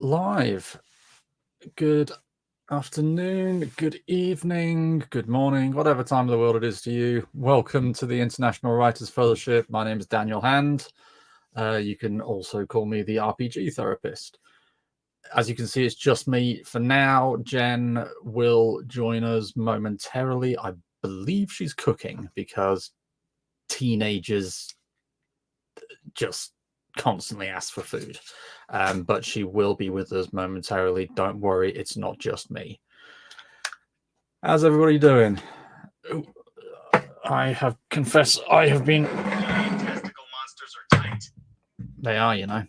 live. Good afternoon, good evening, good morning, whatever time of the world it is to you. Welcome to the International Writers Fellowship. My name is Daniel Hand. You can also call me the RPG Therapist. As you can see, it's just me for now. Jen will join us momentarily. I believe she's cooking because teenagers just constantly ask for food. But she will be with us momentarily. Don't worry, it's not just me. How's everybody doing? I have confessed I have been. Testicle monsters are tight. They are, you know.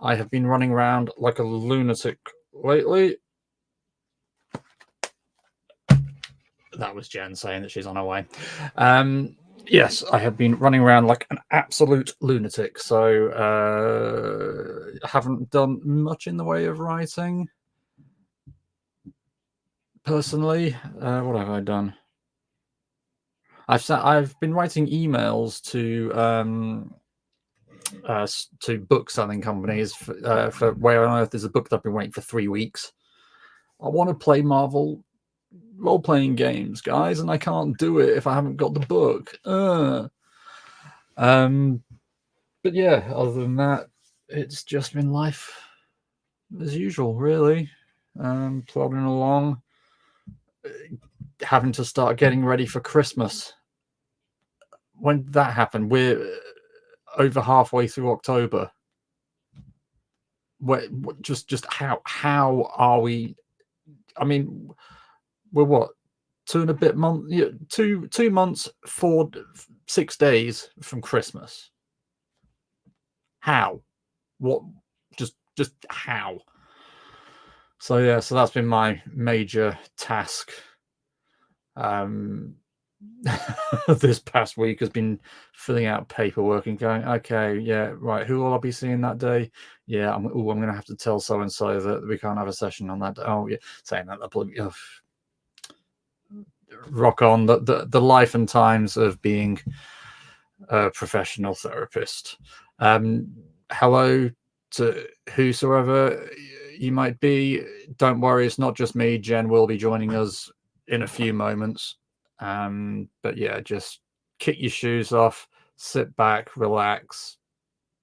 I have been running around like a lunatic lately. That was Jen saying that she's on her way. Yes, I have been running around like an absolute lunatic. So haven't done much in the way of writing. Personally, what have I done? I've been writing emails to book selling companies for where on earth is a book that I've been waiting for 3 weeks. I want to play Marvel role-playing games, guys, and I can't do it if I haven't got the book. But yeah, other than that, it's just been life as usual, really. Plodding along, having to start getting ready for Christmas. When did that happen? We're over halfway through October. Just how are we? I mean, we're what, 2 months, 6 days from Christmas. How? What? Just how? So yeah, so that's been my major task. This past week has been filling out paperwork and going, okay, yeah, right, who will I be seeing that day? Yeah, I'm going to have to tell so and so that we can't have a session on that day. Oh yeah, saying that, rock on the life and times of being a professional therapist. Hello to whosoever you might be. Don't worry, it's not just me. Jen will be joining us in a few moments. But yeah, just kick your shoes off, sit back, relax,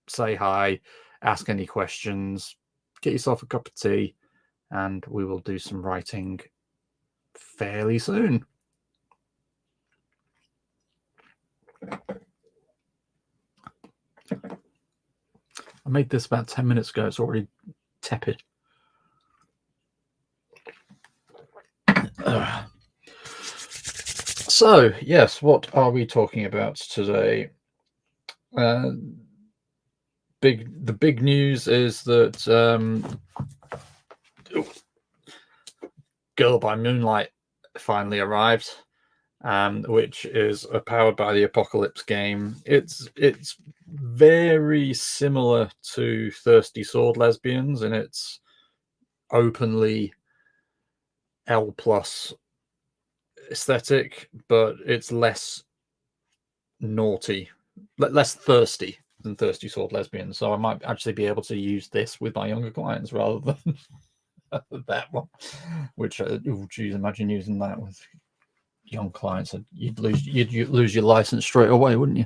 say hi, ask any questions, get yourself a cup of tea, and we will do some writing fairly soon. I made this about 10 minutes ago. It's already tepid. So, yes, what are we talking about today? The big news is that Girl by Moonlight finally arrived, which is a Powered by the Apocalypse game. It's very similar to Thirsty Sword Lesbians in its openly L+ aesthetic, but it's less naughty, less thirsty than Thirsty Sword Lesbians. So I might actually be able to use this with my younger clients rather than that one. Which, geez, imagine using that with young clients. You'd lose your license straight away, wouldn't you?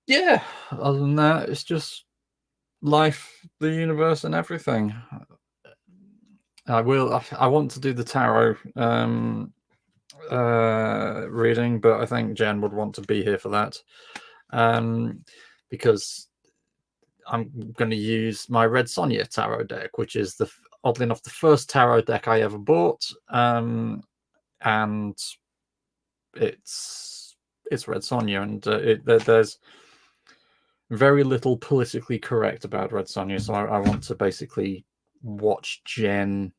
Yeah. Other than that, it's just life, the universe, and everything. I want to do the tarot reading, but I think Jen would want to be here for that, because I'm going to use my Red Sonja tarot deck, which is oddly enough the first tarot deck I ever bought, and it's Red Sonja, and there's very little politically correct about Red Sonja, so I want to basically watch Jen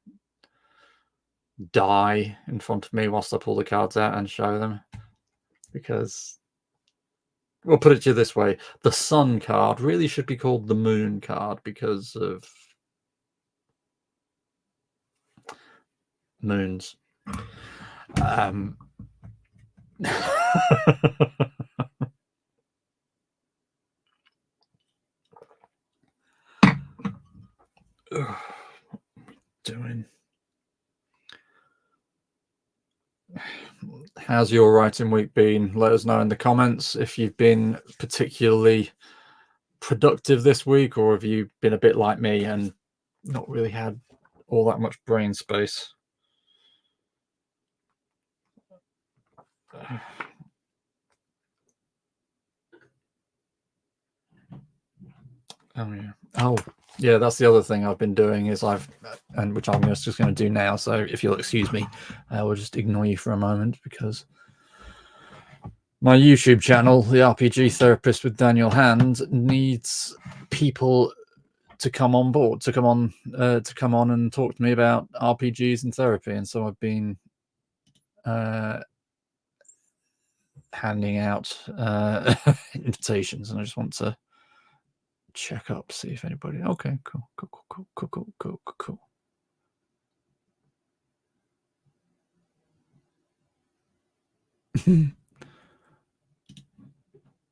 die in front of me whilst I pull the cards out and show them, because we'll put it to you this way: the Sun card really should be called the Moon card because of moons. Doing. How's your writing week been? Let us know in the comments if you've been particularly productive this week, or have you been a bit like me and not really had all that much brain space. Oh yeah, that's the other thing I've been doing is which I'm just going to do now. So if you'll excuse me, I will just ignore you for a moment because my YouTube channel, The RPG Therapist with Daniel Hand, needs people to come on board, to come on and talk to me about RPGs and therapy. And so I've been handing out invitations, and I just want to check up, see if anybody. Okay, cool.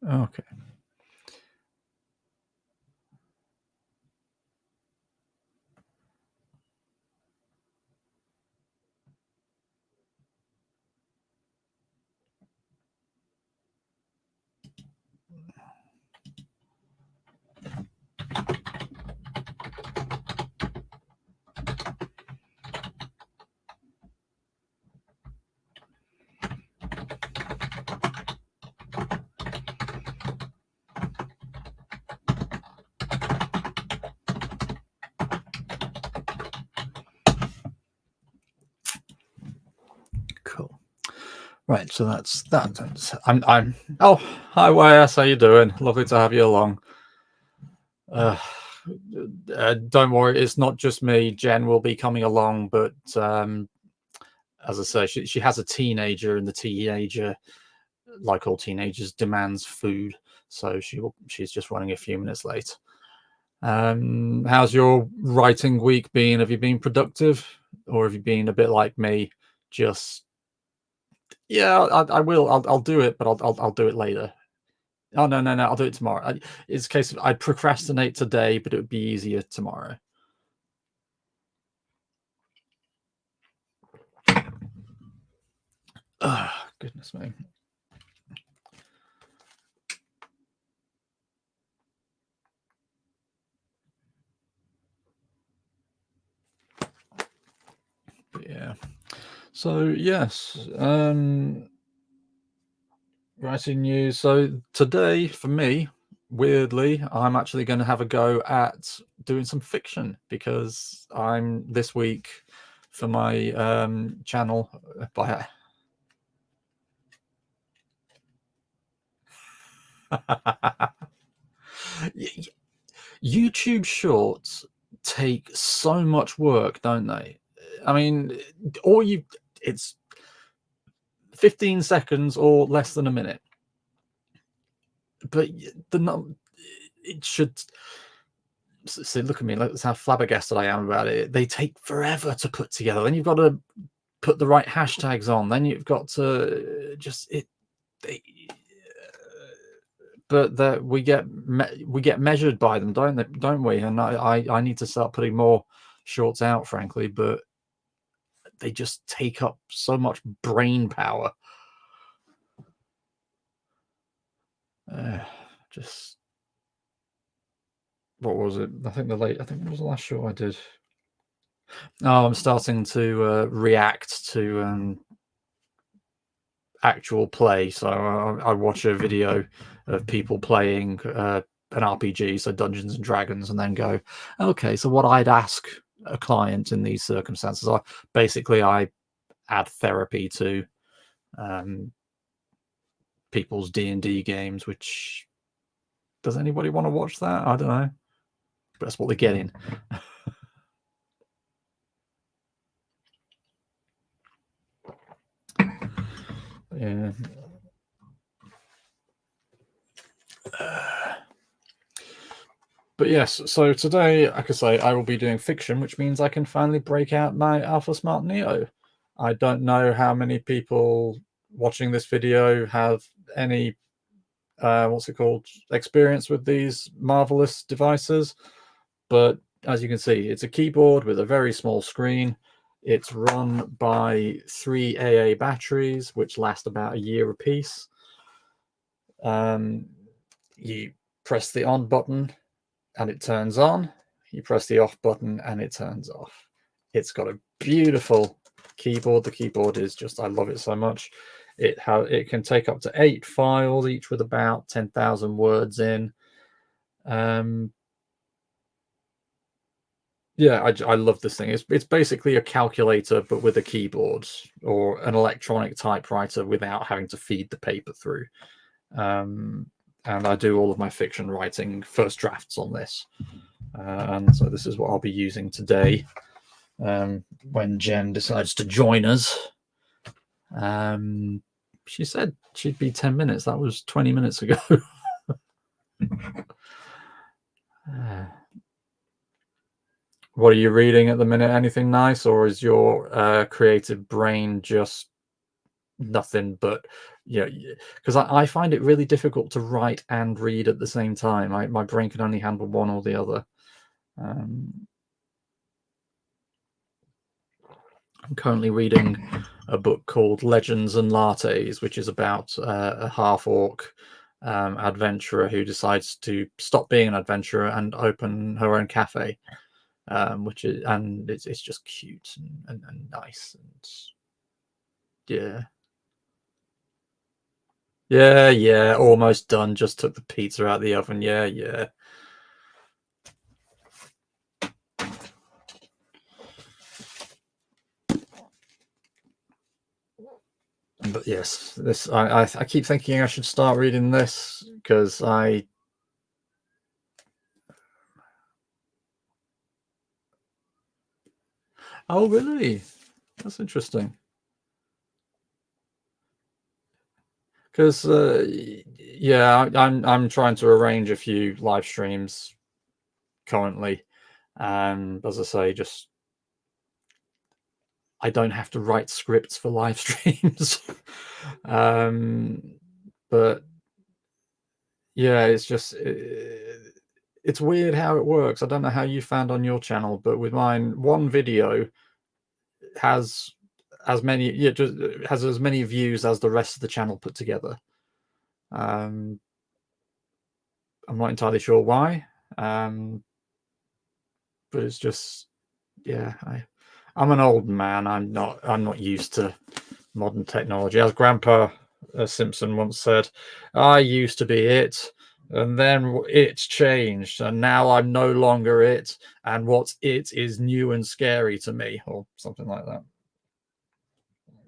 Okay. Cool. Right, so that's that. I'm. Oh, hi, YS. How you doing? Lovely to have you along. Don't worry, it's not just me. Jen will be coming along, but as I say, she has a teenager, and the teenager, like all teenagers, demands food. So she's just running a few minutes late. How's your writing week been? Have you been productive, or have you been a bit like me? Just yeah, I will. I'll do it, but I'll do it later. Oh no, I'll do it tomorrow. It's a case of I procrastinate today, but it would be easier tomorrow. Oh, goodness me. But yeah. So yes, writing news. So today, for me, weirdly, I'm actually going to have a go at doing some fiction because I'm this week for my channel by YouTube Shorts take so much work, don't they? I mean, it's 15 seconds or less than a minute. But it should see, look at me, that's how flabbergasted I am about it. They take forever to put together. Then you've got to put the right hashtags on. Then you've got to but that we get measured by them, don't we? And I need to start putting more shorts out, frankly, but they just take up so much brain power. Just what was it? I think what was the last short I did? Oh, I'm starting to react to actual play. So I watch a video of people playing an RPG, so Dungeons and Dragons, and then go, okay, so what I'd ask a client in these circumstances, I add therapy to people's D&D games. Which, does anybody want to watch that? I don't know, but that's what they're getting. Yeah. But yes, so today, like I say, I will be doing fiction, which means I can finally break out my Alpha Smart Neo. I don't know how many people watching this video have any experience with these marvelous devices, but as you can see, it's a keyboard with a very small screen. It's run by 3 AA batteries, which last about a year apiece. You press the on button and it turns on. You press the off button and it turns off. It's got a beautiful keyboard. The keyboard is just, I love it so much. It can take up to 8 files, each with about 10,000 words in. Yeah, I love this thing. It's basically a calculator, but with a keyboard, or an electronic typewriter without having to feed the paper through. And I do all of my fiction writing first drafts on this. And so this is what I'll be using today when Jen decides to join us. She said she'd be 10 minutes. That was 20 minutes ago. What are you reading at the minute? Anything nice, or is your creative brain just nothing but, you know, because I find it really difficult to write and read at the same time. My brain can only handle one or the other. I'm currently reading a book called Legends and Lattes, which is about a half-orc adventurer who decides to stop being an adventurer and open her own cafe. It's just cute and nice, and yeah, almost done. Just took the pizza out of the oven. Yeah. But yes, this I keep thinking I should start reading this because I. Oh really? That's interesting. Because yeah, I'm trying to arrange a few live streams currently, and as I say, just I don't have to write scripts for live streams. But yeah, it's just it's weird how it works. I don't know how you found on your channel, but with mine, one video has as many just has as many views as the rest of the channel put together. I'm not entirely sure why, but it's just yeah. I'm an old man. I'm not used to modern technology. As Grandpa Simpson once said, "I used to be it, and then it's changed, and now I'm no longer it, and what's it is new and scary to me," or something like that.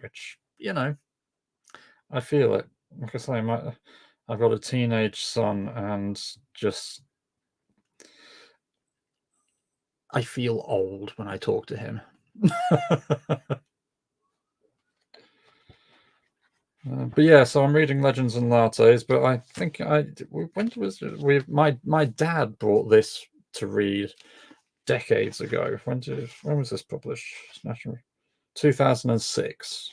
Which, I feel it. Like I say, I've got a teenage son, and just I feel old when I talk to him. But yeah, so I'm reading Legends and Lattes, but I think when was it? My dad brought this to read decades ago. When was this published? National 2006.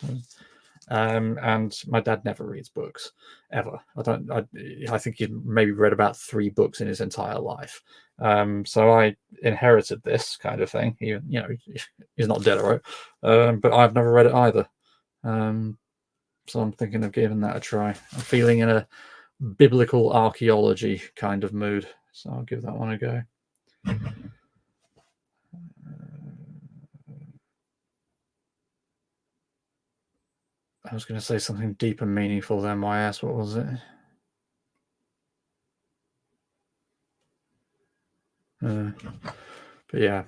And my dad never reads books ever. I think he maybe read about 3 books in his entire life. So I inherited this kind of thing. He's not dead, right? But I've never read it either. So I'm thinking of giving that a try. I'm feeling in a biblical archaeology kind of mood, so I'll give that one a go. I was going to say something deep and meaningful then, my ass. What was it? But yeah,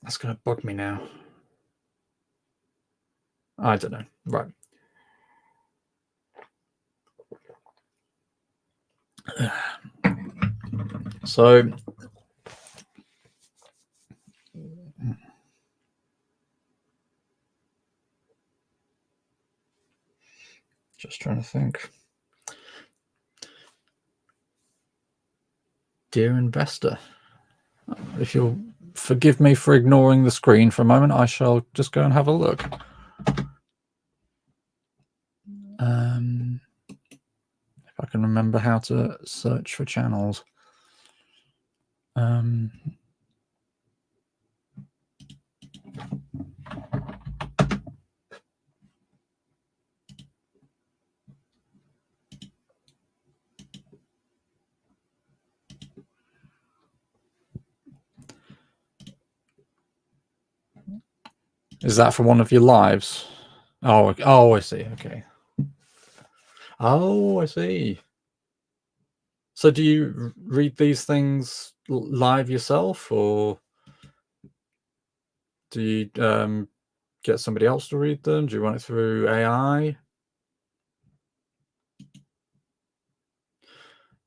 that's going to bug me now. I don't know. Right. So just trying to think. Dear investor, if you'll forgive me for ignoring the screen for a moment, I shall just go and have a look. If I can remember how to search for channels. Um, is that for one of your lives? Oh, I see. Okay. Oh, I see. So do you read these things live yourself, or do you get somebody else to read them? Do you run it through AI?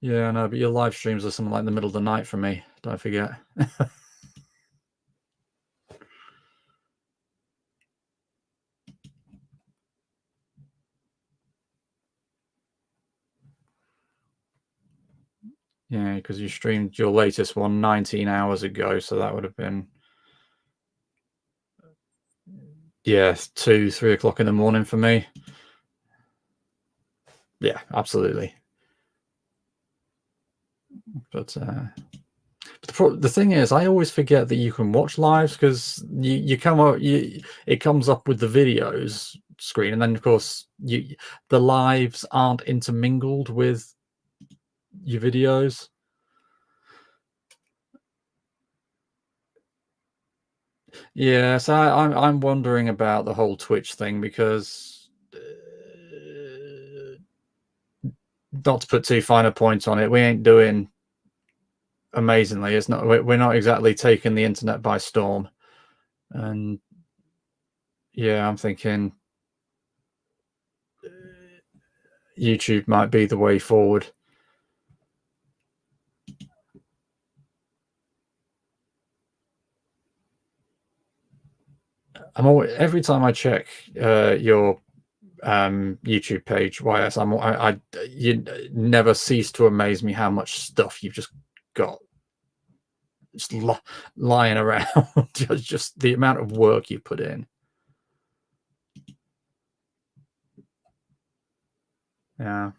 Yeah, no, but your live streams are something like the middle of the night for me. Don't forget. Yeah, because you streamed your latest one 19 hours ago, so that would have been 2, 3 o'clock in the morning for me. Yeah, absolutely. But the thing is, I always forget that you can watch lives, because you come up, it comes up with the videos screen, and then of course the lives aren't intermingled with your videos. Yeah, so I'm wondering about the whole Twitch thing, because not to put too fine a point on it, we ain't doing amazingly. It's not, we're not exactly taking the internet by storm, and yeah, I'm thinking YouTube might be the way forward. Every time I check your YouTube page, YS, you never cease to amaze me how much stuff you've just got just lying around. just the amount of work you put in. Yeah.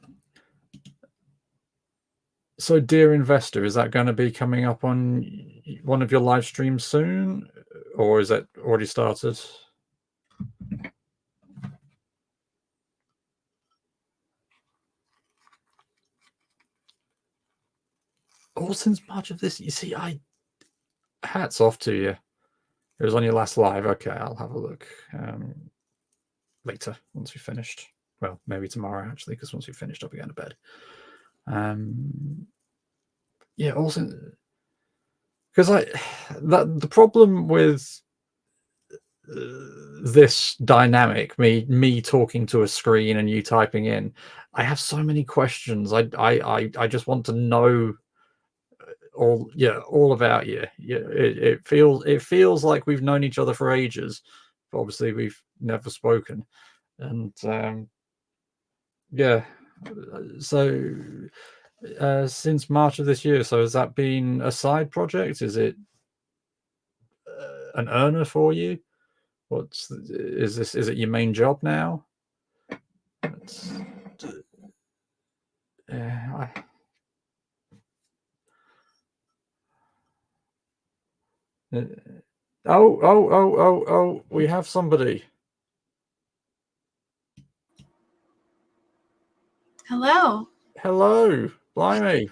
So, dear investor, is that going to be coming up on one of your live streams soon, or is that already started? Oh, since March of this, you see, hats off to you. It was on your last live. Okay, I'll have a look later once we finished. Well, maybe tomorrow actually, because once we finished, I'll be going to bed. Yeah, also because the problem with this dynamic, me talking to a screen and you typing in, I have so many questions. I just want to know all about you. Yeah, it feels like we've known each other for ages, but obviously we've never spoken. And yeah, so since March of this year, so has that been a side project? Is it an earner for you? Is it your main job now? Oh, we have somebody. Hello. Hello, blimey.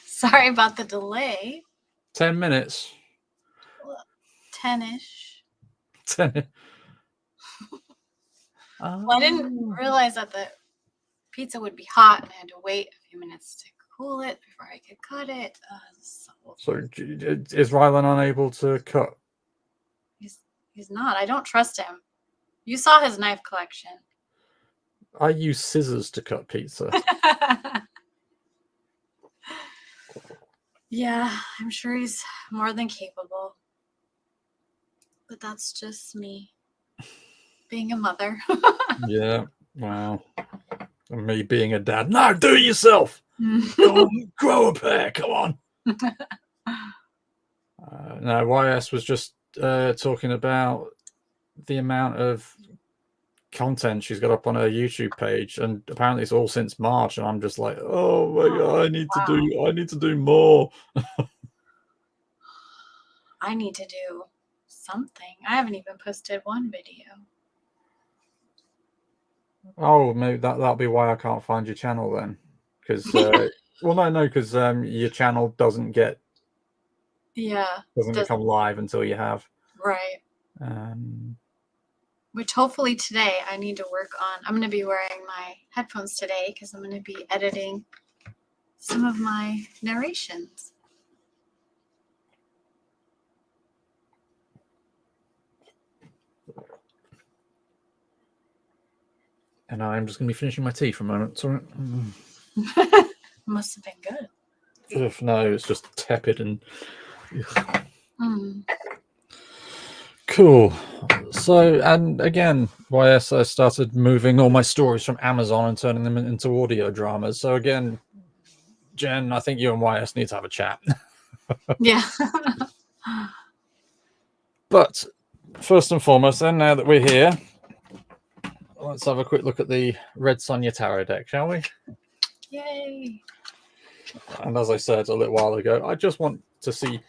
Sorry about the delay. 10 minutes. 10-ish. 10. Well, I didn't realize that the pizza would be hot, and I had to wait a few minutes to cool it before I could cut it. So is Rylan unable to cut? He's not. I don't trust him. You saw his knife collection. I use scissors to cut pizza. Yeah, I'm sure he's more than capable. But that's just me being a mother. Yeah, wow. And me being a dad. No, do it yourself. Go on, grow a pair. Come on. No, YS was just talking about the amount of content she's got up on her YouTube page, and apparently it's all since March, and I'm just like, oh my god, I need to do more. I need to do something. I haven't even posted one video. Oh, maybe that'll be why I can't find your channel then. Because well, no, because your channel doesn't Yeah, become live until you have. right. Um, Which hopefully today I need to work on. I'm going to be wearing my headphones today because I'm going to be editing some of my narrations. and I'm just going to be finishing my tea for a moment. Sorry. Mm. Must have been good. Ugh, no, it's just tepid and Mm. cool. So, and again, YS, I started moving all my stories from Amazon and turning them into audio dramas. So again, Jen, I think you and YS need to have a chat. Yeah. But first and foremost, then, now that we're here, let's have a quick look at the Red Sonja Tarot deck, shall we? Yay. And as I said a little while ago, I just want to see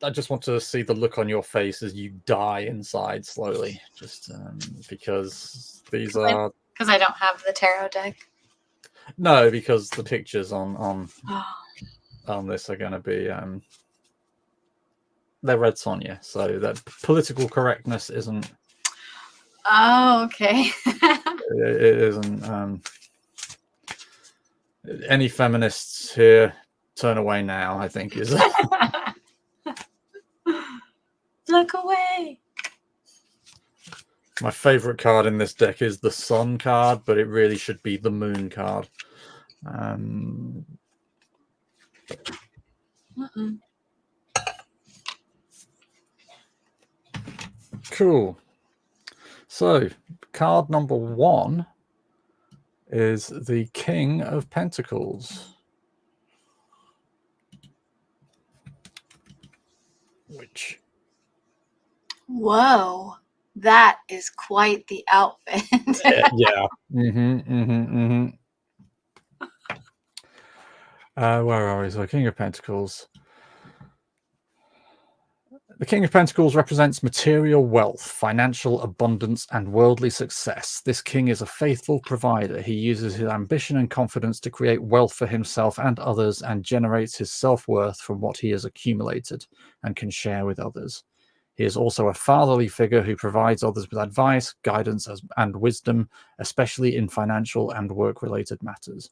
the look on your face as you die inside slowly, just because these are... Because I don't have the tarot deck. No, because the pictures on Oh. this are going to be they're Red Sonja, so that political correctness isn't... Oh, okay. it isn't... any feminists here, turn away now, I think is... Look away. My favorite card in this deck is the Sun card, but it really should be the Moon card. Cool. So, card number 1 is the King of Pentacles, which... Whoa. That is quite the outfit. yeah. Where are we? So, King of Pentacles. The King of Pentacles represents material wealth, financial abundance, and worldly success. This king is a faithful provider. He uses his ambition and confidence to create wealth for himself and others, and generates his self-worth from what he has accumulated and can share with others. He is also a fatherly figure who provides others with advice, guidance, and wisdom, especially in financial and work-related matters.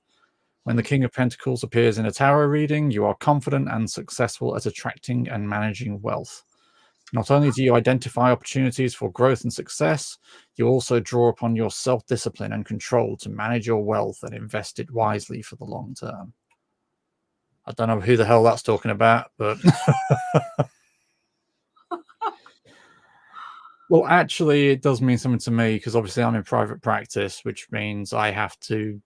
When the King of Pentacles appears in a tarot reading, you are confident and successful at attracting and managing wealth. Not only do you identify opportunities for growth and success, you also draw upon your self-discipline and control to manage your wealth and invest it wisely for the long term. I don't know who the hell that's talking about, but... Well, actually, it does mean something to me, because obviously I'm in private practice, which means I have to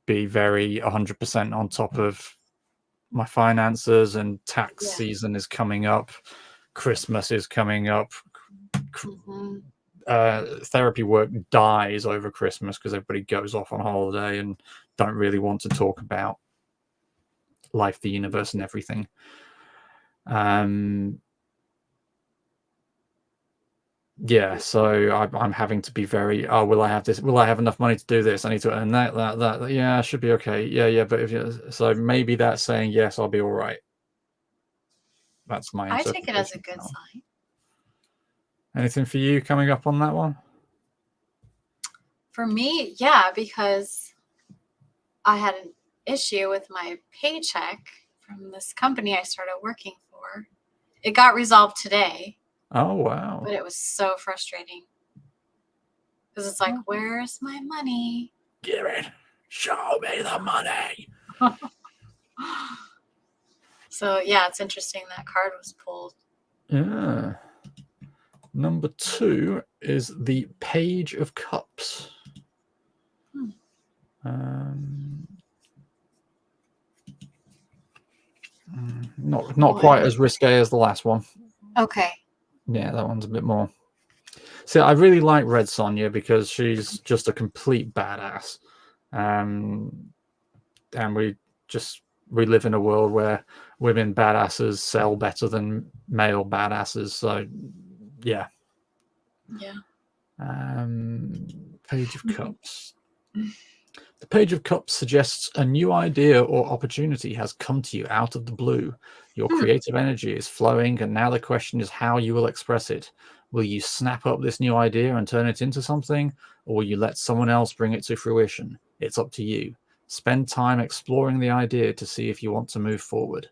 be very 100% on top of my finances, and tax season is coming up. Christmas is coming up. Therapy work dies over Christmas because everybody goes off on holiday and don't really want to talk about life, the universe, and everything. Yeah, so I'm having to be very, oh, will I have this? Will I have enough money to do this? I need to earn that. Yeah, I should be okay. Yeah. But so maybe that's saying, yes, I'll be all right. That's my I take it as a good sign. Anything for you coming up on that one? For me, yeah, because I had an issue with my paycheck from this company I started working for. It got resolved today. Oh, wow. But it was so frustrating. Because it's like, where's my money? Give it. Show me the money. So, yeah, it's interesting that card was pulled. Yeah. Number 2 is the Page of Cups. Not quite as risque as the last one. Okay. Yeah, that one's a bit more. See, I really like Red Sonja because she's just a complete badass. And we just we live in a world where women badasses sell better than male badasses. So, yeah. Yeah. Page of Cups. The Page of Cups suggests a new idea or opportunity has come to you out of the blue. Your creative energy is flowing, and now the question is how you will express it. Will you snap up this new idea and turn it into something, or will you let someone else bring it to fruition? It's up to you. Spend time exploring the idea to see if you want to move forward.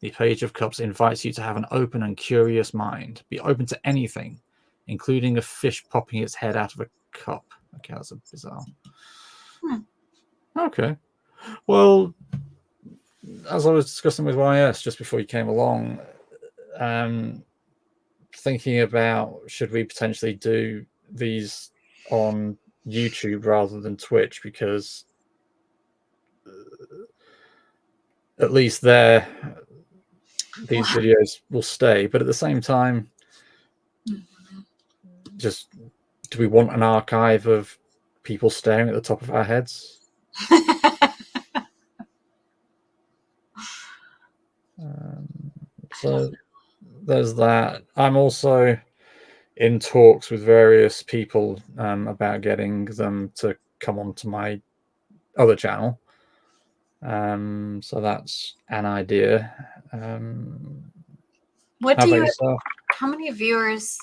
The Page of Cups invites you to have an open and curious mind. Be open to anything, including a fish popping its head out of a cup. Okay, that's a bizarre. Okay. Well, as I was discussing with YS just before you came along, thinking about should we potentially do these on YouTube rather than Twitch, because at least there these videos will stay, but at the same time, just do we want an archive of people staring at the top of our heads? So there's that. I'm also in talks with various people about getting them to come onto my other channel. So that's an idea. What How do about you? yourself? How many viewers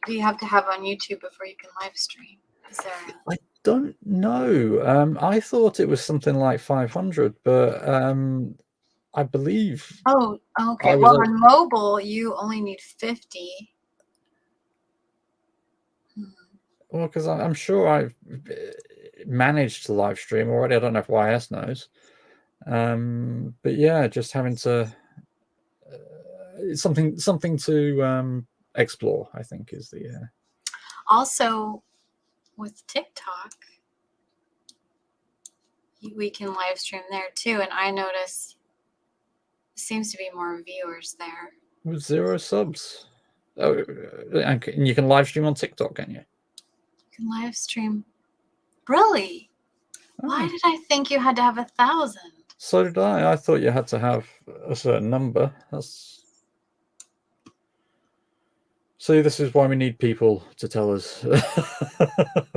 do you have to have on YouTube before you can live stream? Is there? I don't know. I thought it was something like 500, but I believe. Oh, okay. I was Well, like- on mobile, you only need 50. Well, because I'm sure I've managed to live stream already. I don't know if YS knows. But yeah, just having to it's something to explore, I think, is the Also, with TikTok, we can live stream there too, and I notice seems to be more viewers there. with 0 subs. Oh, and you can live stream on TikTok, can you? You can live stream. Really? Why did I think you had to have 1,000? So did I. I thought you had to have a certain number. See, this is why we need people to tell us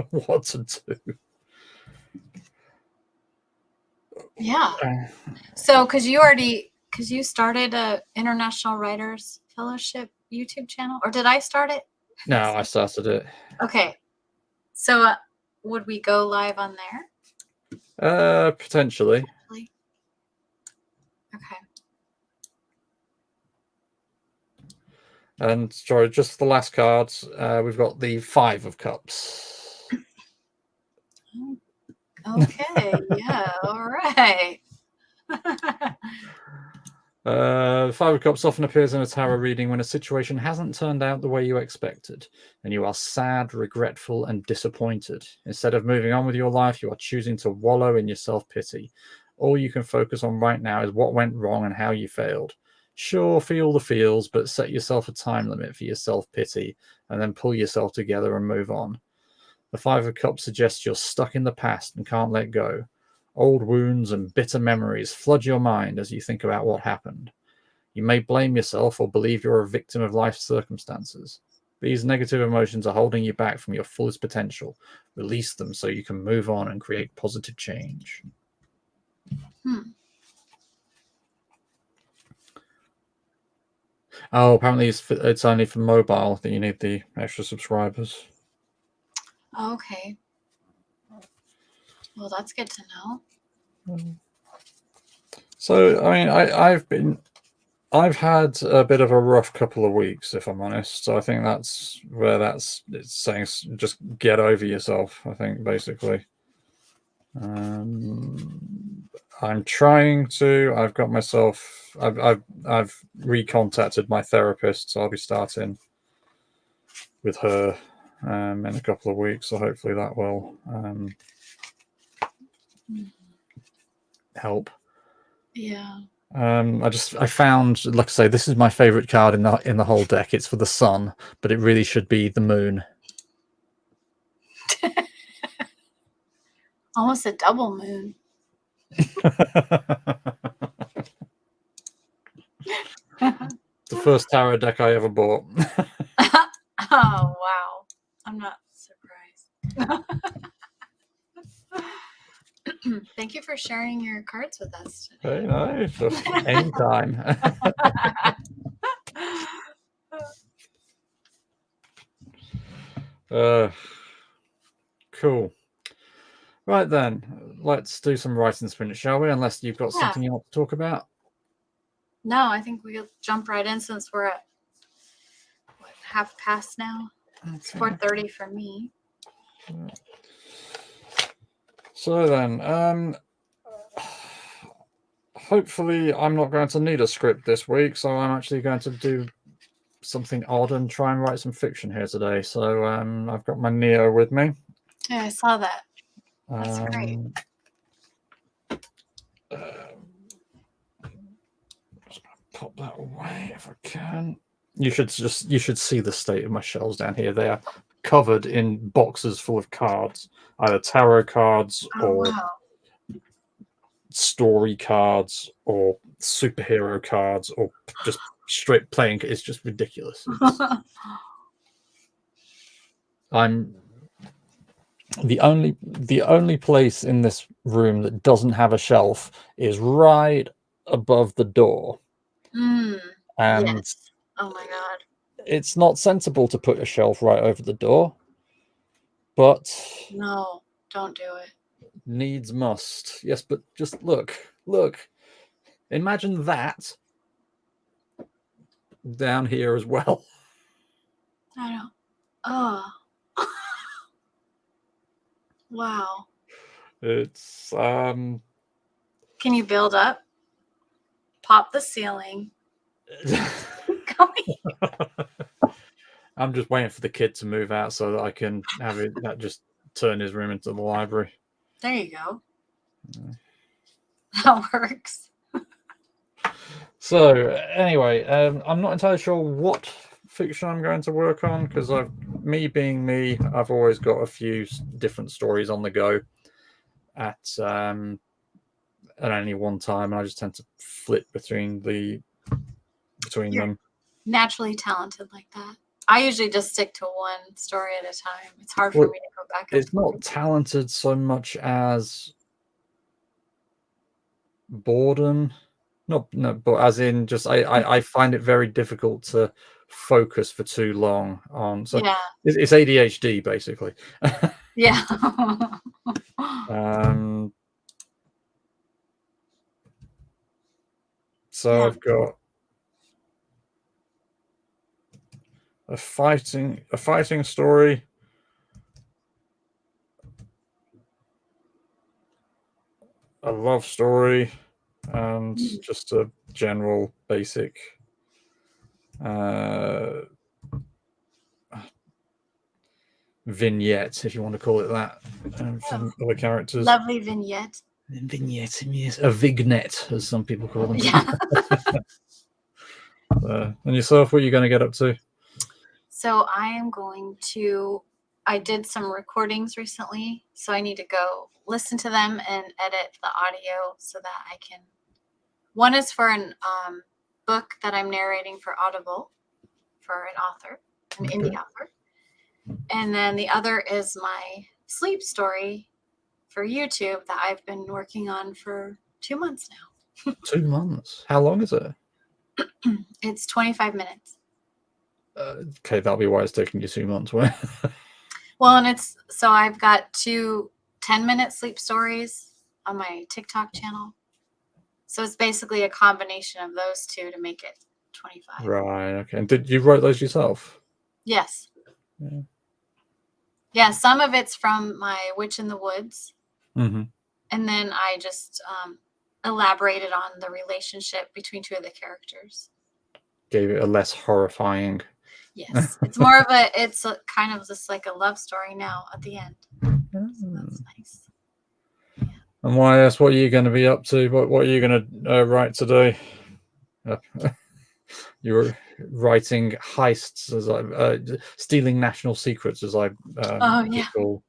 what to do. Yeah. So, because you started a International Writers Fellowship YouTube channel, or did I start it? No, I started it. Okay. So, would we go live on there? Potentially. Okay. And sorry, just the last cards. We've got the 5 of Cups. Okay. Yeah. All right. The 5 of Cups often appears in a tarot reading when a situation hasn't turned out the way you expected, and you are sad, regretful, and disappointed. Instead of moving on with your life, you are choosing to wallow in your self-pity. All you can focus on right now is what went wrong and how you failed. Sure, feel the feels, but set yourself a time limit for your self-pity, and then pull yourself together and move on. The 5 of Cups suggests you're stuck in the past and can't let go. Old wounds and bitter memories flood your mind as you think about what happened. You may blame yourself or believe you're a victim of life's circumstances. These negative emotions are holding you back from your fullest potential. Release them so you can move on and create positive change. Oh, apparently it's only for mobile that you need the extra subscribers. Okay. Well, that's good to know. So, I mean, I've had a bit of a rough couple of weeks, if I'm honest. So I think that's where it's saying just get over yourself, I think, basically. I'm trying to. I've got myself. I've recontacted my therapist, so I'll be starting with her in a couple of weeks. So hopefully that will help. Yeah. I found, like I say, this is my favorite card in the whole deck. It's for the sun, but it really should be the moon. Almost a double moon. The first tarot deck I ever bought. Oh, wow. I'm not surprised. Thank you for sharing your cards with us today. Hey, no, anytime. Cool. Right then, let's do some writing spin, shall we? Unless you've got Yeah. something you want to talk about. No, I think we'll jump right in since we're at what, half past now. It's Okay. 4:30 for me. So then, hopefully I'm not going to need a script this week, so I'm actually going to do something odd and try and write some fiction here today. So I've got my Neo with me. Yeah, I saw that. That's great. Pop that away if I can. You should see the state of my shelves down here. They are covered in boxes full of cards, either tarot cards Oh, or wow. story cards or superhero cards or just straight playing. It's just ridiculous. I'm the only place in this room that doesn't have a shelf is right above the door. And yes. Oh my god. It's not sensible to put a shelf right over the door, but No, don't do it. needs must. Yes, but just look. Imagine that down here as well. I don't. Oh. Wow. It's Can you build up? Pop the ceiling. Come here. I'm just waiting for the kid to move out so that I can have it that just turn his room into the library. There you go. That works. So anyway, I'm not entirely sure what fiction I'm going to work on because me being me, I've always got a few different stories on the go at any one time, and I just tend to flip between them. Naturally talented like that. I usually just stick to one story at a time. It's hard Well, for me to go back. It's not talented so much as boredom. No, but as in just I find it very difficult to focus for too long on. So Yeah. it's ADHD basically. Yeah. So Yeah. I've got a fighting story, a love story, and just a general basic vignette, if you want to call it that, from other characters. Lovely vignette. Vignette, yes, a vignette, as some people call them. Yeah. And yourself, what are you going to get up to? So I did some recordings recently, so I need to go listen to them and edit the audio so that I can. One is for an book that I'm narrating for Audible for an author, an indie author. And then the other is my sleep story for YouTube that I've been working on for 2 months now. 2 months? How long is it? It's 25 minutes. Okay, that'll be why it's taking you 2 months. Well, and so I've got 2 10-minute sleep stories on my TikTok channel. So it's basically a combination of those two to make it 25. Right, okay. And did you write those yourself? Yes. Yeah, some of it's from my Witch in the Woods. Mm-hmm. And then I just elaborated on the relationship between 2 of the characters. Gave it a less horrifying. Yes. It's more of it's a kind of just like a love story now at the end. So that's nice. Yeah. And why else? What are you going to be up to? What are you going to write today? You were writing heists, as I stealing national secrets, as I Oh yeah. recall.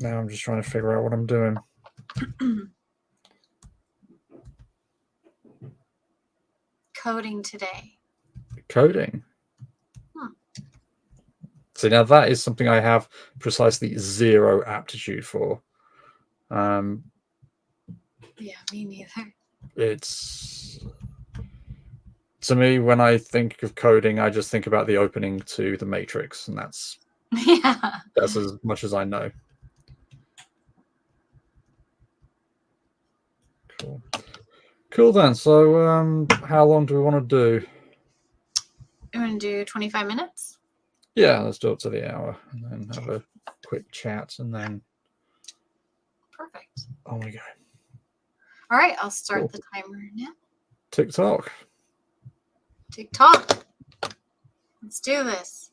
Now I'm just trying to figure out what I'm doing. Coding today. Coding. Hmm. See, now that is something I have precisely zero aptitude for. Yeah, me neither. It's to me, when I think of coding, I just think about the opening to The Matrix, and that's Yeah. as much as I know. Cool then. So, how long do we want to do? You want to do 25 minutes? Yeah, let's do it to the hour, and then have a quick chat, and then Perfect. on we go. All right, I'll start Cool. the timer now. TikTok. TikTok. Let's do this.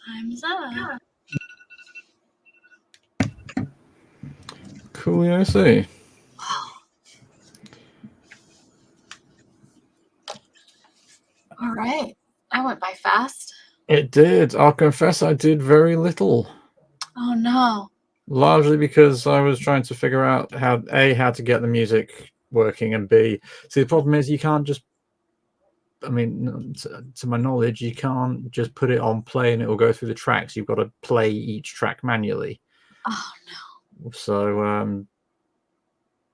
Time's up. Cool, yeah, I see. All right. I went by fast. It did. I'll confess I did very little. Oh no. Largely because I was trying to figure out how to get the music working, and B, see, the problem is you can't just, I mean, to my knowledge, you can't just put it on play and it will go through the tracks. You've got to play each track manually. Oh no. So,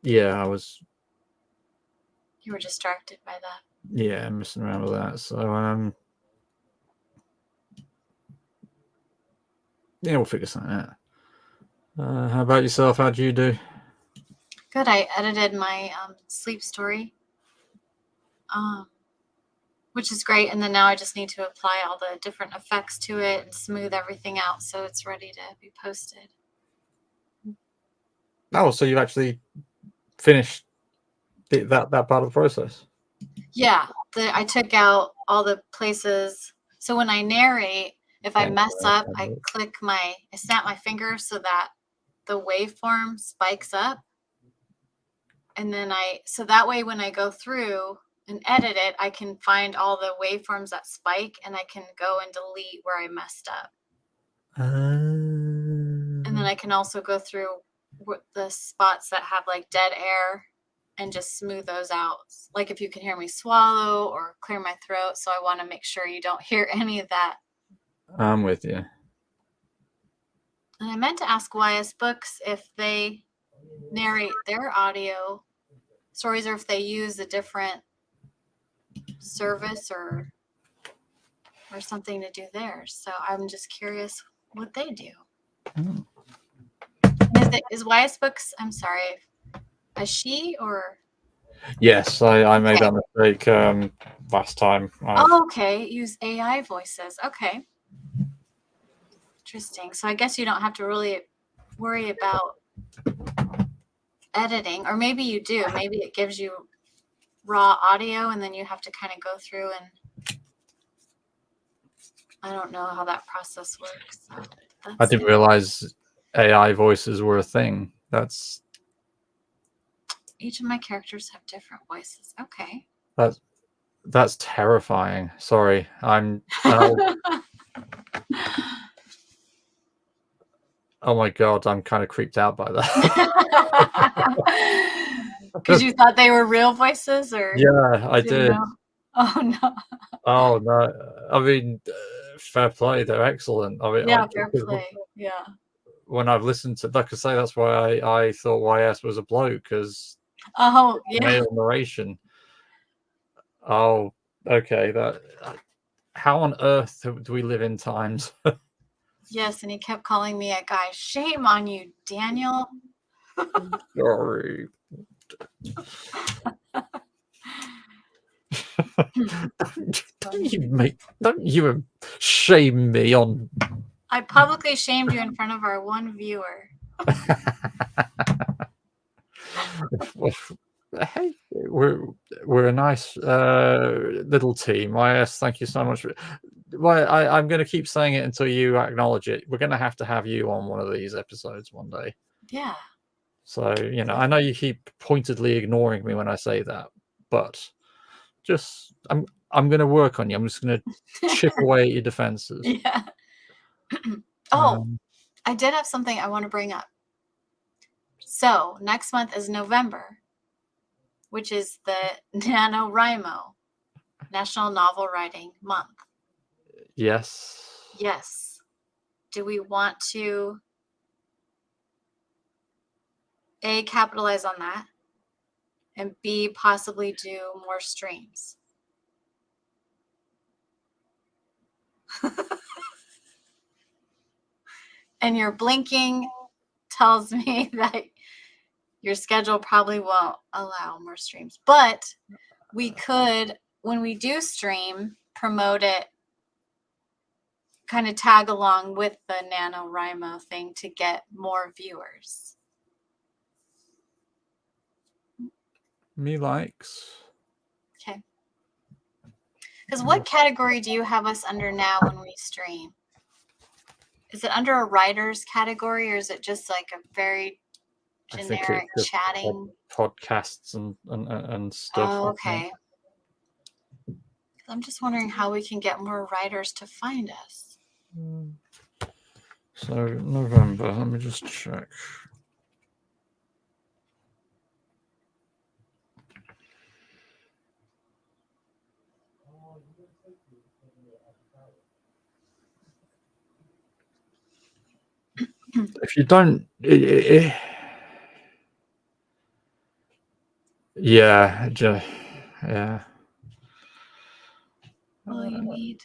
yeah, I was, You were distracted by that. yeah, messing around with that. So, yeah, we'll figure something out. How about yourself? How'd you do? Good. I edited my sleep story, which is great. And then now I just need to apply all the different effects to it and smooth everything out so it's ready to be posted. Oh, so you've actually finished that part of the process? Yeah. I took out all the places. So when I narrate, if I mess up, I snap my finger so that the waveform spikes up. And then so that way when I go through and edit it, I can find all the waveforms that spike and I can go and delete where I messed up. And then I can also go through the spots that have like dead air and just smooth those out. Like if you can hear me swallow or clear my throat. So I want to make sure you don't hear any of that. I'm with you. And I meant to ask YS Books if they narrate their audio stories or if they use a different service or something to do theirs. So I'm just curious what they do. Oh. Is YS Books, I'm sorry, a she or? Yes, I made that mistake last time. Oh, okay. Use AI voices. Okay. Interesting. So I guess you don't have to really worry about editing, or maybe you do. Maybe it gives you raw audio and then you have to kind of go through and I don't know how that process works. So I didn't realize AI voices were a thing. Each of my characters have different voices. Okay. That's terrifying. Sorry, I'm. Oh my god, I'm kind of creeped out by that. Because you thought they were real voices, or? Yeah, I did. Know? Oh no. Oh no! I mean, fair play. They're excellent. I mean, yeah, fair play. Yeah. When I've listened to, like I say, that's why I thought YS was a bloke, because oh yeah, male narration. Oh, okay. How on earth do we live in times? Yes, and he kept calling me a guy. Shame on you, Daniel. Sorry. Don't you shame me on. I publicly shamed you in front of our one viewer. Hey, we're a nice little team. YS, thank you so much. Well, I'm going to keep saying it until you acknowledge it. We're going to have you on one of these episodes one day. Yeah. So, I know you keep pointedly ignoring me when I say that, but just I'm going to work on you. I'm just going to chip away at your defenses. Yeah. I did have something I want to bring up. So next month is November, which is the NaNoWriMo, National Novel Writing Month. Yes. Yes. Do we want to A, capitalize on that, and B, possibly do more streams? And your blinking tells me that your schedule probably won't allow more streams. But we could, when we do stream, promote it, kind of tag along with the NaNoWriMo thing to get more viewers. Me likes. Okay. Because what category do you have us under now when we stream? is it under a writers category, or is it just like a very I think generic it's just chatting? podcasts and stuff. Oh, I think. okay. I'm just wondering how we can get more writers to find us. So November, let me just check. If you don't, yeah, yeah. Well, you need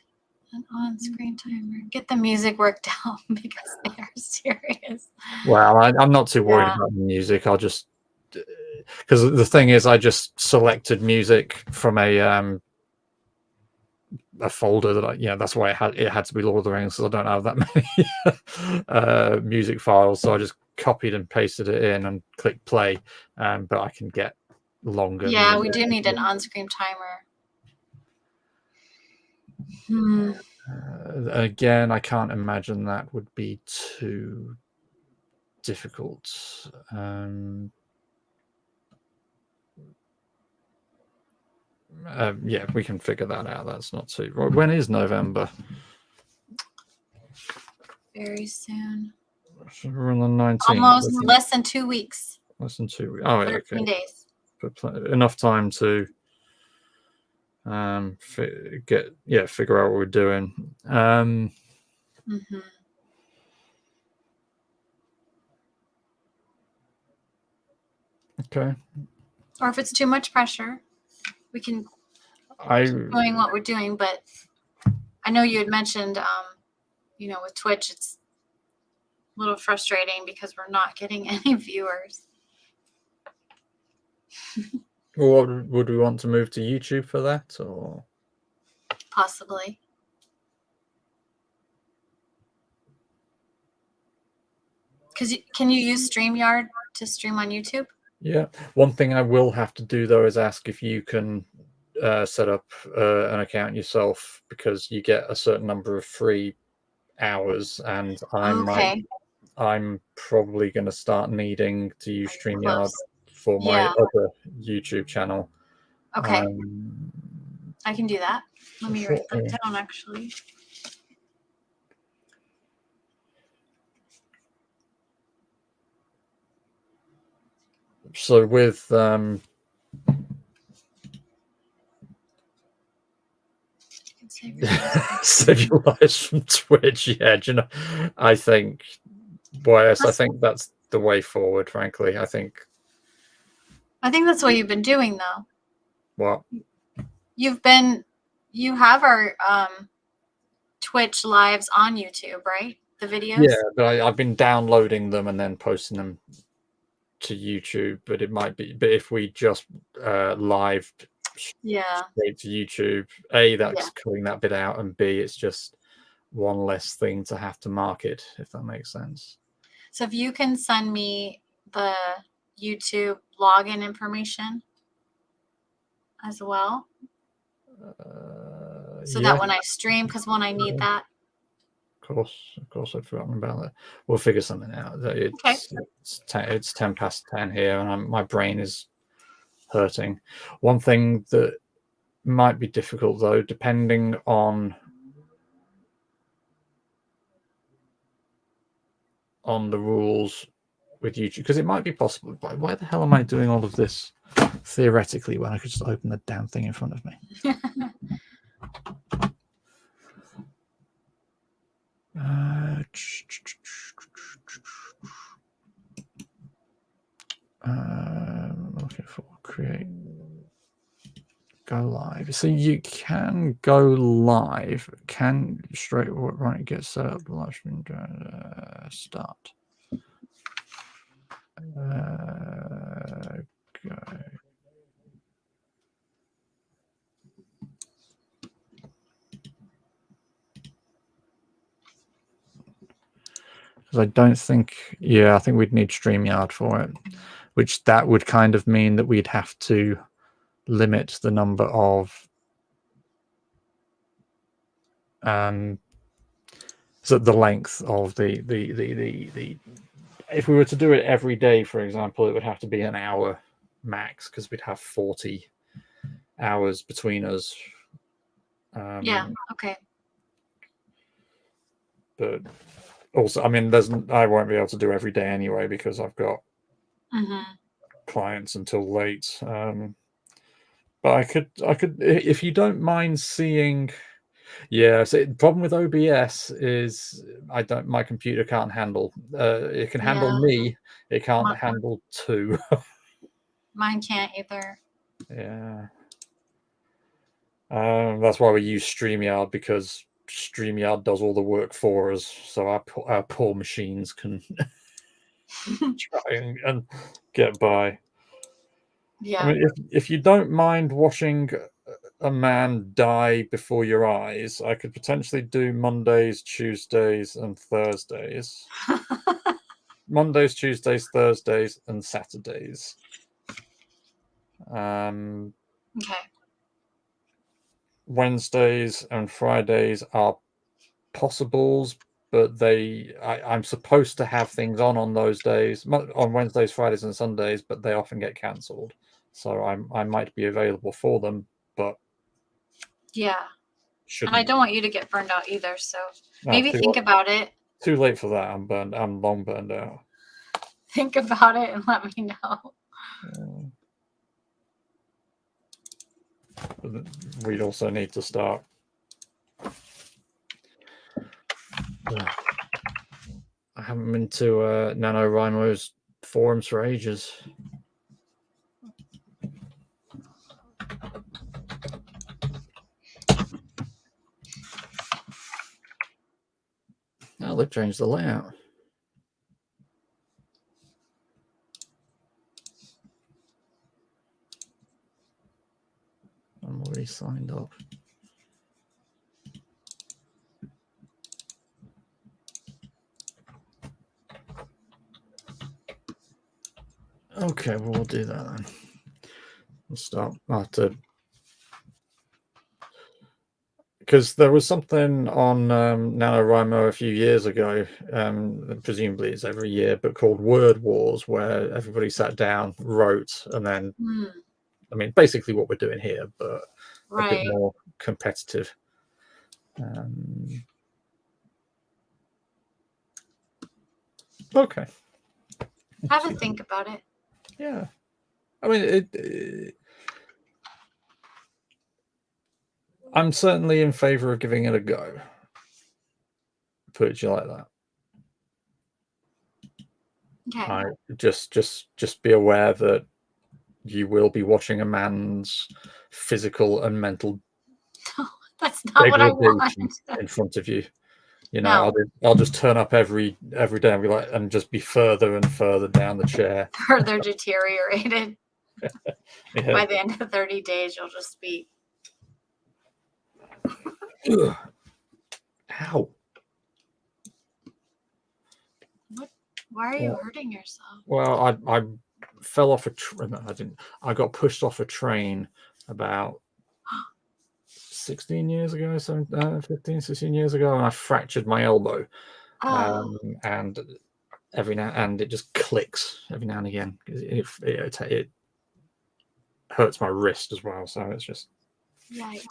an on-screen timer. Get the music worked out because they are serious. Well, I'm not too worried Yeah. about the music. I'll just because the thing is, I just selected music from a folder that that's why it had to be Lord of the Rings, because I don't have that many music files. So I just copied and pasted it in and clicked play. But I can get longer. Yeah, we music. do need an on-screen timer. Again, I can't imagine that would be too difficult. Yeah, we can figure that out. That's not too. When is November? Very soon. So we're on the 19th. Almost less than 2 weeks. Less than 2 weeks. Oh, yeah, 13 okay. days. But enough time to figure out what we're doing. Okay. Or if it's too much pressure, we can keep doing what we're doing. But I know you had mentioned, with Twitch, it's a little frustrating because we're not getting any viewers. Well, would we want to move to YouTube for that, or possibly? Because can you use StreamYard to stream on YouTube? Yeah. One thing I will have to do though is ask if you can set up an account yourself, because you get a certain number of free hours, and I'm probably going to start needing to use StreamYard for my other YouTube channel. Okay. I can do that. Let me write that down, actually. So with save your lives from Twitch, yeah, do you know, I think I think that's the way forward, frankly. I think that's what you've been doing, though. What? You have our Twitch lives on YouTube, right? The videos? Yeah, but I've been downloading them and then posting them to YouTube. But if we just lived straight to YouTube, A, that's cutting that bit out, and B, it's just one less thing to have to market, if that makes sense. So if you can send me the YouTube login information as well, so that when I stream, because when I need that. Of course, I've forgotten about that. We'll figure something out. It's 10:10 here, and my brain is hurting. One thing that might be difficult, though, depending on the rules with YouTube, because it might be possible. But why the hell am I doing all of this theoretically when I could just open the damn thing in front of me? Looking for create, go live. So you can go live. Can straight right get set up live stream start. Go. I don't think, I think we'd need StreamYard for it, which that would kind of mean that we'd have to limit the number of So the length of the if we were to do it every day, for example, it would have to be an hour max because we'd have 40 hours between us. Yeah. Okay. But also, I mean, I won't be able to do every day anyway because I've got clients until late. But I could, if you don't mind seeing. Yeah, so the problem with OBS is my computer can't handle. It can handle Yeah. me. It can't Mine- handle two. Mine can't either. Yeah. That's why we use StreamYard, because StreamYard does all the work for us, so our poor machines can try and get by. Yeah. I mean, if you don't mind watching a man die before your eyes, I could potentially do Mondays, Tuesdays, and Thursdays. Mondays, Tuesdays, Thursdays, and Saturdays. Okay. Wednesdays and Fridays are possibles, but I'm supposed to have things on those days, on Wednesdays, Fridays, and Sundays, but they often get cancelled. So I might be available for them, but Yeah. shouldn't. And I don't want you to get burned out either. So No, maybe think about it. Too late for that. I'm long burned out. Think about it and let me know. We'd also need to start. I haven't been to NaNoWriMo's forums for ages. Oh, they've changed the layout. I'm already signed up. Okay, well, we'll do that then. We'll start. I'll have to, because there was something on NaNoWriMo a few years ago, presumably it's every year, but called Word Wars, where everybody sat down, wrote, and then, I mean, basically what we're doing here, but a bit more competitive. Okay. Have a think about it. Yeah. I mean, I'm certainly in favor of giving it a go. Put it like that. Okay. Just be aware that you will be watching a man's physical and mental That's not what I degradation want. in front of you. You know, I'll just turn up every day and be like, and just be further and further down the chair. Further deteriorated. Yeah. By the end of 30 days, you'll just be. Ugh. Ow. Why are you hurting yourself? Well, I fell off a train. No, I didn't. I got pushed off a train about 16 years ago, 15, 16 years ago, and I fractured my elbow. And it just clicks every now and again. It hurts my wrist as well, so it's just. Yikes.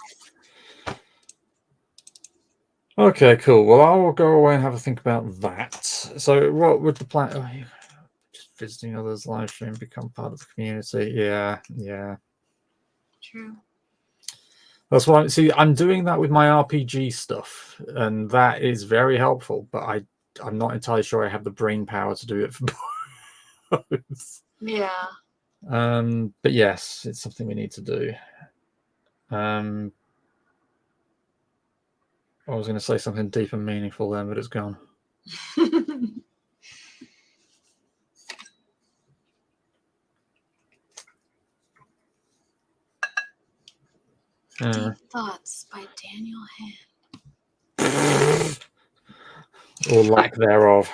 Okay, cool. Well, I'll go away and have a think about that. So, what would the plan? Oh, just visiting others, live stream, become part of the community. Yeah. True. That's why. See, I'm doing that with my RPG stuff, and that is very helpful. But I'm not entirely sure I have the brain power to do it for both. Yeah. But yes, it's something we need to do. I was going to say something deep and meaningful then, but it's gone. Deep Thoughts by Daniel Hand. Or lack thereof.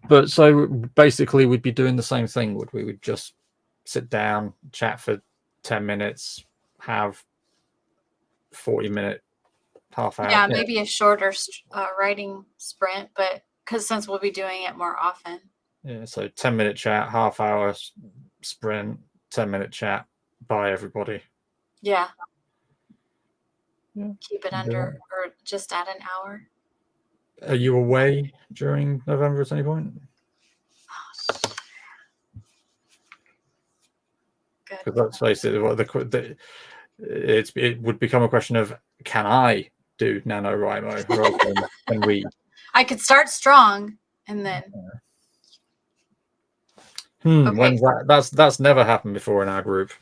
But so basically we'd be doing the same thing, would we? We'd just sit down, chat for 10 minutes, have 40-minute half hour. Yeah, maybe a shorter writing sprint, but because since we'll be doing it more often. Yeah, so 10-minute chat, half hour sprint, 10-minute chat. Bye, everybody. Yeah. Yeah. Keep it Do under that. or just at an hour. Are you away during November at any point? Good. Because let's face it, it would become a question of, can I do NaNoWriMo rather than can we? I could start strong and then Okay. When's that? That's never happened before in our group.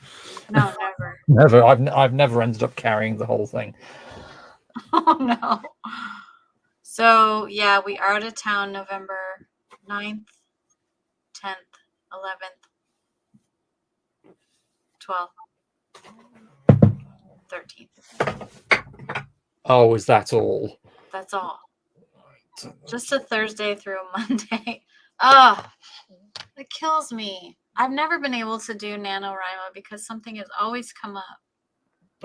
no, never. Never. I've never ended up carrying the whole thing. Oh no. So yeah, we are out of town November 9th, 10th, 11th, 12th, 13th. Oh, is that all? That's all. Just a Thursday through a Monday. Ugh. It kills me. I've never been able to do NaNoWriMo because something has always come up.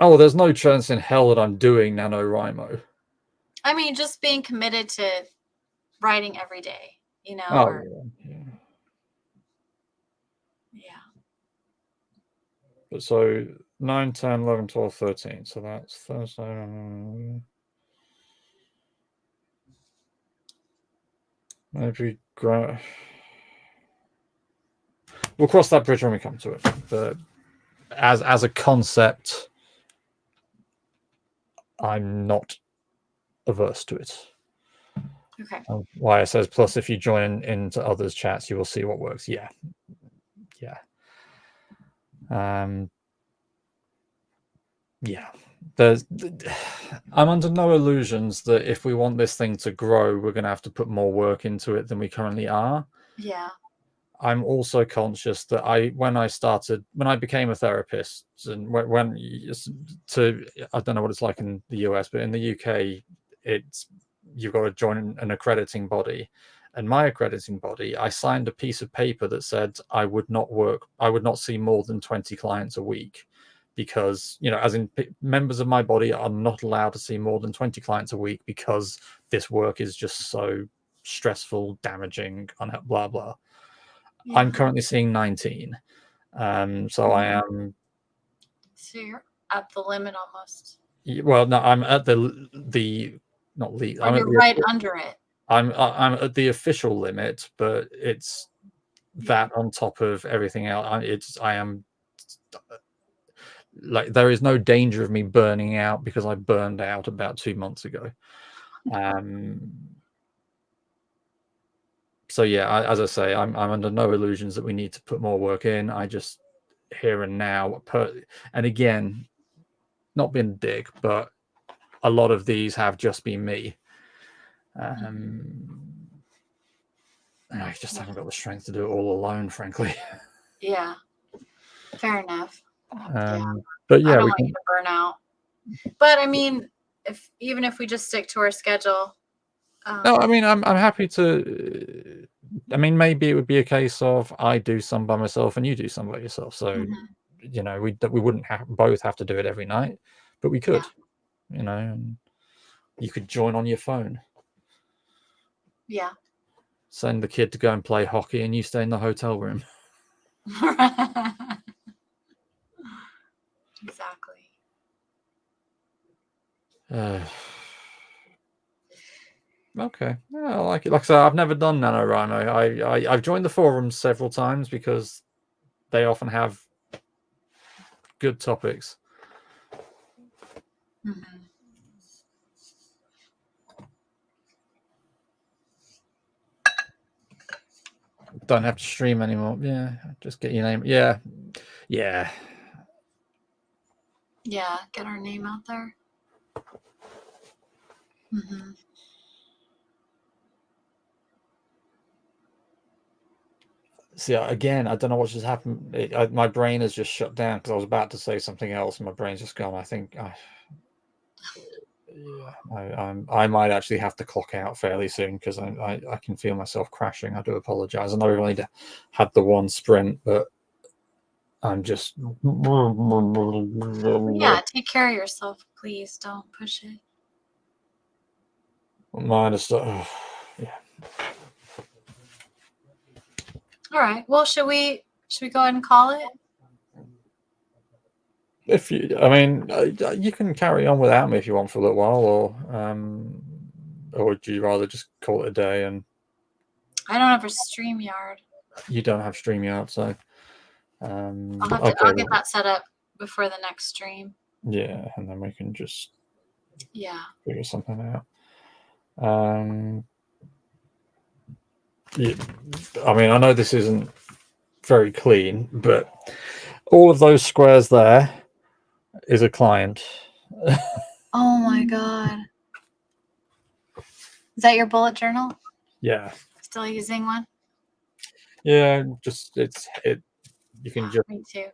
Oh, there's no chance in hell that I'm doing NaNoWriMo. I mean, just being committed to writing every day, you know? Oh, or, yeah. yeah. But so 9, 10, 11, 12, 13. So that's Thursday. Maybe we'll cross that bridge when we come to it. But as a concept, I'm not averse to it. Okay. Why it says plus if you join into others' chats, you will see what works. Yeah. Yeah. I'm under no illusions that if we want this thing to grow, we're going to have to put more work into it than we currently are. Yeah. I'm also conscious that when I became a therapist, and I don't know what it's like in the US, but in the UK, you've got to join an accrediting body. And my accrediting body, I signed a piece of paper that said I would not see more than 20 clients a week, because, as in members of my body are not allowed to see more than 20 clients a week because this work is just so stressful, damaging, blah, blah. Yeah. I'm currently seeing 19. So I am. So you're at the limit almost. Well, no, I'm at the not least. Or you're right under it. I'm at the official limit, but it's that on top of everything else. I am like, there is no danger of me burning out because I burned out about 2 months ago. So yeah, as I say, I'm under no illusions that we need to put more work in. I just here and now, and again, not being a dick, but a lot of these have just been me. I just haven't got the strength to do it all alone, frankly. Yeah. Fair enough. But yeah, I don't want you to burn out. But I mean, even if we just stick to our schedule. No, I mean, I'm happy to. I mean, maybe it would be a case of I do some by myself and you do some by yourself. So, we wouldn't both have to do it every night, but we could. And you could join on your phone. Yeah. Send the kid to go and play hockey, and you stay in the hotel room. Exactly. Okay. Yeah, I like it. Like I said, I've never done NaNoWriMo. I've joined the forums several times because they often have good topics. Don't have to stream anymore. Yeah, just get your name. Yeah. Yeah, get our name out there. See, again, I don't know what just happened. My brain has just shut down because I was about to say something else, and my brain's just gone. I think I might actually have to clock out fairly soon because I can feel myself crashing. I do apologize. I know we've only had the one sprint, but I'm just. Yeah, take care of yourself, please. Don't push it. Mine is yeah. All right. Well, should we go ahead and call it? If you, I mean, you can carry on without me if you want for a little while, or would you rather just call it a day? And I don't have a StreamYard. you don't have StreamYard, so I'll get that set up before the next stream. yeah, and then we can just Yeah. figure something out. Yeah, I mean, I know this isn't very clean, but all of those squares there is a client. Oh my god. Is that your bullet journal? Yeah, Still using one? yeah. Just you can just Me too.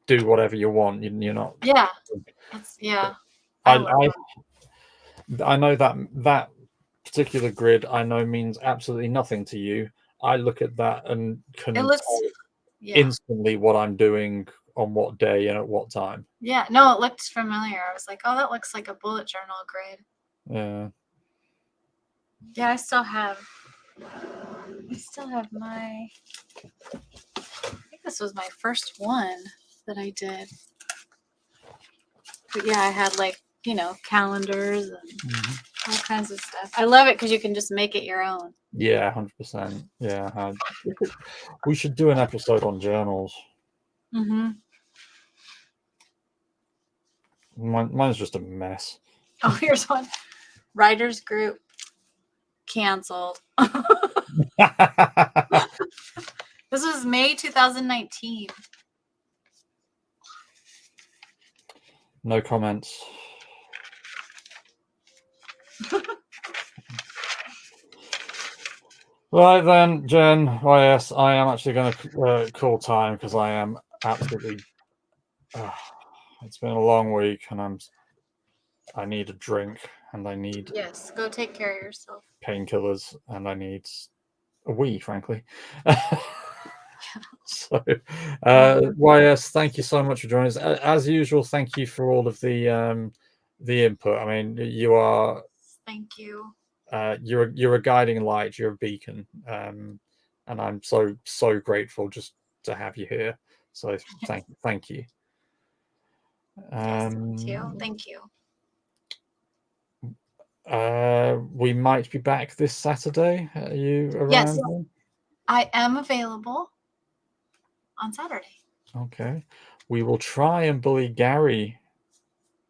do whatever you want. You're not. Yeah. Yeah. I love I know that particular grid I know means absolutely nothing to you. I look at that and can it. Looks. tell Yeah. instantly what I'm doing on what day and at what time. Yeah. No, it looked familiar. I was like, oh, that looks like a bullet journal grid. Yeah. Yeah, I still have my. I think this was my first one that I did. But yeah, I had calendars and all kinds of stuff. I love it because you can just make it your own. Yeah, 100%. Yeah, we should do an episode on journals. Mm-hmm. Mine's just a mess. Oh, here's one. Writers group canceled. This was May 2019. No comments. Right then, Jen. Yes, I am actually going to call time because I am absolutely. It's been a long week, and I need a drink, and I need Yes, go take care of yourself. painkillers, and I need a wee, frankly. So, YS, thank you so much for joining us. As usual, thank you for all of the input. I mean, you are. Thank you. You're a guiding light. You're a beacon, and I'm so grateful just to have you here. So thank you. Yes, me too. Thank you. We might be back this Saturday. Are you around? Yes, I am available on Saturday. Okay. We will try and bully Gary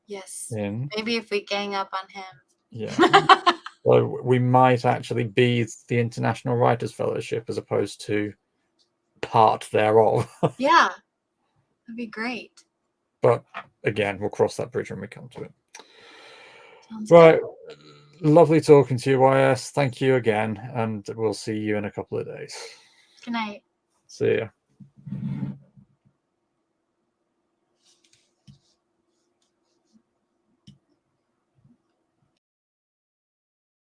Yes. in. Maybe if we gang up on him. Yeah. So we might actually be the International Writers Fellowship as opposed to part thereof. Yeah. That'd be great. But again, we'll cross that bridge when we come to it. Sounds Right. good. Lovely talking to you, YS. Thank you again. And we'll see you in a couple of days. Good night. See ya.